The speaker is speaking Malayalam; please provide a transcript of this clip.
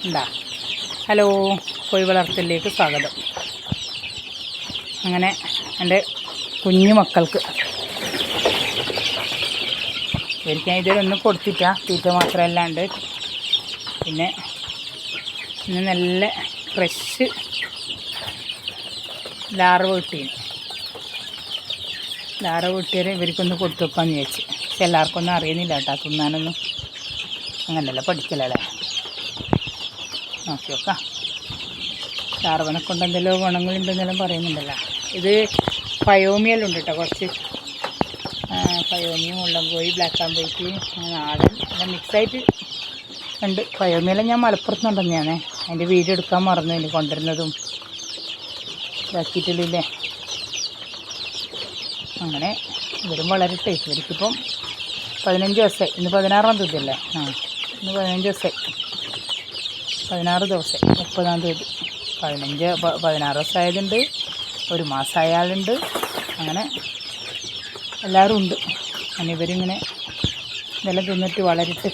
ഉണ്ടാ. ഹലോ, കോഴി വളർത്തലിലേക്ക് സ്വാഗതം. അങ്ങനെ എൻ്റെ കുഞ്ഞു മക്കൾക്ക് ഇവർക്ക് ഞാൻ ഇതിലൊന്നും കൊടുത്തിട്ടാ, തീറ്റ മാത്രമല്ലാണ്ട്. പിന്നെ ഇന്ന് നല്ല ഫ്രഷ് ലാറവ് കിട്ടീന്. ലാറവ് കിട്ടിയാൽ ഇവർക്കൊന്ന് കൊടുത്തു വെക്കാമെന്ന് വിചാരിച്ച്. പക്ഷെ എല്ലാവർക്കൊന്നും അറിയുന്നില്ല കേട്ടോ, തിന്നാനൊന്നും. അങ്ങനെയല്ല പഠിക്കലല്ലേ. നോക്കി നോക്കാം. ലാറവനെ കൊണ്ട് എന്തെങ്കിലും ഗുണങ്ങളുണ്ടെന്നെല്ലാം പറയുന്നുണ്ടല്ലോ. ഇത് പയോമിയെല്ലാം കേട്ടോ, കുറച്ച് പയോമിയും മുള്ളൻകോഴി, ബ്ലാക്ക് ആൻഡ് വൈറ്റ്, നാടൻ എല്ലാം മിക്സായിട്ട് ഉണ്ട്. പയോമിയെല്ലാം ഞാൻ മലപ്പുറത്ത് കൊണ്ടുവന്നതാണേ. അതിൻ്റെ വീഡിയോ എടുക്കാൻ മറന്നു, ഇനി കൊണ്ടുവരുന്നതും ഇതാക്കിയിട്ടില്ലേ. അങ്ങനെ ഇവരും വളരട്ടെ. ഇവർക്കിപ്പം 15 ദിവസമായി. ഇന്ന് 16-ാം തീയതിയല്ലേ? ഇന്ന് 15 ദിവസമായി. 16 ദിവസമായി. 30-ാം തീയതി 16 ദിവസമായതുണ്ട്, 1 മാസമായ ആളുണ്ട്. അങ്ങനെ എല്ലാവരും ഉണ്ട്. അങ്ങനെ ഇവരിങ്ങനെ ഇതെല്ലാം തിന്നിട്ട് വളരട്ടെ.